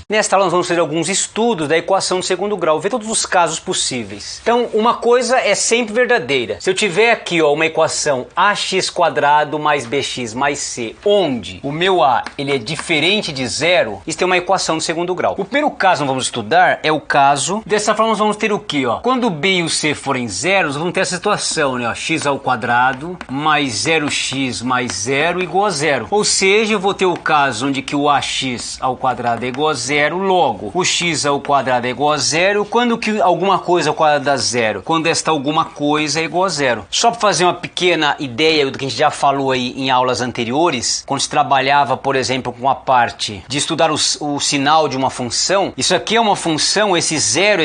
Nesta aula nós vamos fazer alguns estudos da equação de segundo grau, ver todos os casos possíveis. Então, uma coisa é sempre verdadeira. Se eu tiver aqui uma equação ax² mais bx mais c, onde o meu a ele é diferente de zero, isso é uma equação de segundo grau. O primeiro caso que nós vamos estudar é o caso, dessa forma nós vamos ter o quê? Quando o b e o c forem zeros, nós vamos ter essa situação, né? X² mais 0x mais 0 igual a zero. Ou seja, eu vou ter o caso onde que o ax² é igual a zero, logo o x² é igual a zero. Quando que alguma coisa ao quadrado dá zero? Quando esta alguma coisa é igual a zero. Só para fazer uma pequena ideia do que a gente já falou aí em aulas anteriores, quando se trabalhava, por exemplo, com a parte de estudar o sinal de uma função, isso aqui é uma função, esse zero,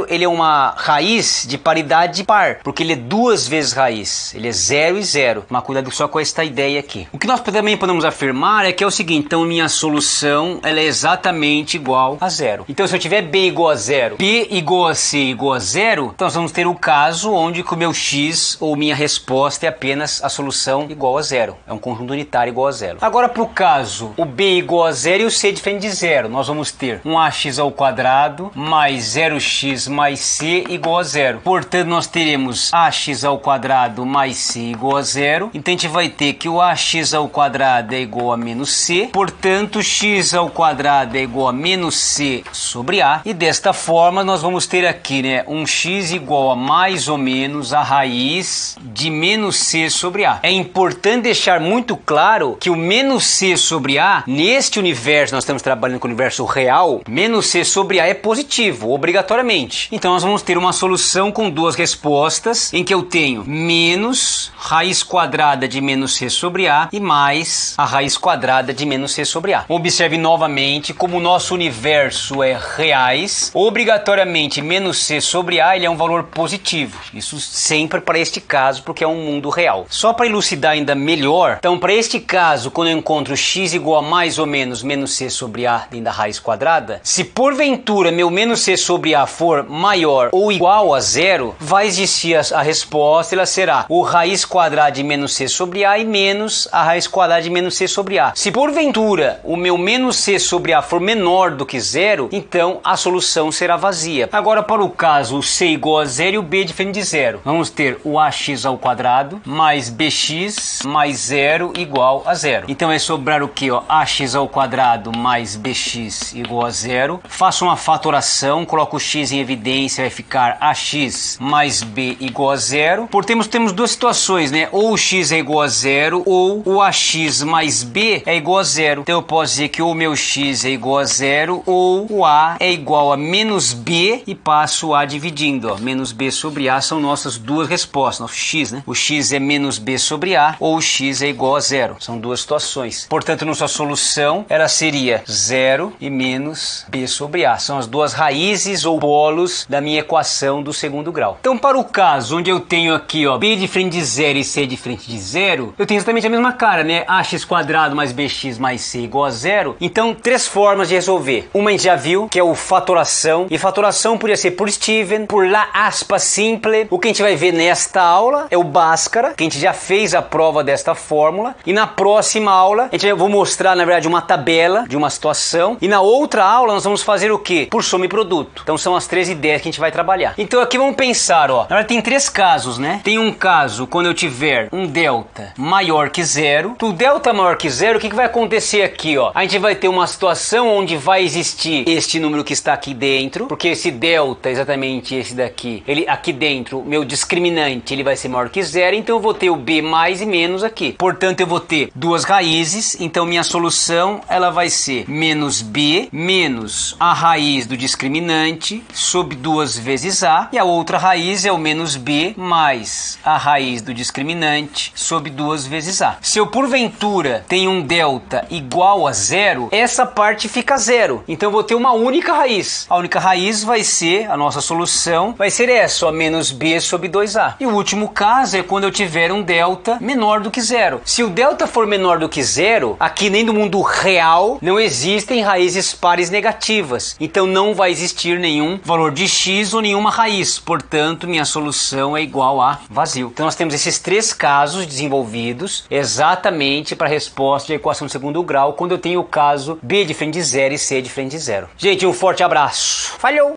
ele é uma raiz de paridade par, porque ele é duas vezes raiz, ele é 0 e 0. Mas cuidado só com esta ideia aqui. O que nós também podemos afirmar é que é o seguinte, então minha solução ela é exatamente igual a zero. Então se eu tiver b igual a zero, b igual a c igual a zero, então nós vamos ter o caso onde o meu x ou minha resposta é apenas a solução igual a zero. É um conjunto unitário igual a zero. Agora para o caso o b igual a zero e o c diferente de zero, nós vamos ter um ax² mais 0x mais c igual a zero. Portanto, nós teremos ax² mais c igual a zero. Então a gente vai ter que o ax² é igual a menos c. Portanto, x² é igual a menos c sobre a. E desta forma nós vamos ter aqui, né, um x igual a mais ou menos a raiz de menos c sobre a. É importante deixar muito claro que o menos c sobre a, neste universo, nós estamos trabalhando com o universo real, menos c sobre a é positivo, obrigatoriamente. Então nós vamos ter uma solução com duas respostas, em que eu tenho menos raiz quadrada de menos c sobre a e mais a raiz quadrada de menos c sobre a. Observe novamente como o nosso universo é reais, obrigatoriamente menos c sobre a ele é um valor positivo. Isso sempre para este caso, porque é um mundo real. Só para elucidar ainda melhor, então para este caso, quando eu encontro x igual a mais ou menos c sobre a dentro da raiz quadrada, se porventura meu menos c sobre a for maior ou igual a zero, vai existir a resposta, ela será o raiz quadrada de menos c sobre a e menos a raiz quadrada de menos c sobre a. Se porventura o meu menos c sobre a for menor do que zero, então a solução será vazia. Agora para o caso o c igual a zero e o b diferente de zero, vamos ter o ax² mais bx mais zero igual a zero. Então vai sobrar o que? Ax² mais bx igual a zero. Faço uma fatoração, coloco o x em evidência, vai ficar ax mais b igual a zero. Portanto, temos duas situações, né? Ou o x é igual a zero, ou o ax mais b é igual a zero. Então eu posso dizer que o meu x é igual a zero, ou o a é igual a menos b e passo o a dividindo. Menos b sobre a são nossas duas respostas, nosso x, né? O x é menos b sobre a, ou o x é igual a zero. São duas situações. Portanto, nossa solução ela seria zero e menos b sobre a. São as duas raízes ou polos da minha equação do segundo grau. Então, para o caso onde eu tenho aqui, b diferente de zero e c diferente de zero, eu tenho exatamente a mesma cara, né? Ax² mais bx mais c igual a zero. Então, três formas de resolver. Uma a gente já viu, que é o fatoração. E fatoração podia ser por Steven, por la aspa simple. O que a gente vai ver nesta aula é o Bhaskara, que a gente já fez a prova desta fórmula. E na próxima aula, eu vou mostrar, na verdade, uma tabela de uma situação. E na outra aula, nós vamos fazer o quê? Por soma e produto. Então, são as três ideias que a gente vai trabalhar. Então, aqui vamos pensar, na verdade, tem três casos, né? Tem um caso quando eu tiver um delta maior que zero. O delta maior que zero, o que vai acontecer aqui, A gente vai ter uma situação onde vai existir este número que está aqui dentro, porque esse delta, exatamente esse daqui, ele aqui dentro, meu discriminante, ele vai ser maior que zero, então eu vou ter o b mais e menos aqui. Portanto, eu vou ter duas raízes, então minha solução, ela vai ser menos b menos a raiz do discriminante sobre duas vezes a, e a outra raiz é o menos b mais a raiz do discriminante sobre duas vezes a. Se eu porventura tenho um delta igual a zero, essa parte fica zero, então eu vou ter uma única raiz. A única raiz vai ser, a nossa solução vai ser essa, menos b sobre 2a. E o último caso é quando eu tiver um delta menor do que zero. Se o delta for menor do que zero, aqui nem no mundo real não existem raízes pares negativas, então não vai existir nenhum valor de x ou nenhuma raiz, portanto minha solução é igual a vazio. Então nós temos esses três casos desenvolvidos exatamente para a resposta de equação de segundo grau, quando eu tenho o caso b diferente de zero e C é diferente de zero. Gente, um forte abraço. Falhou!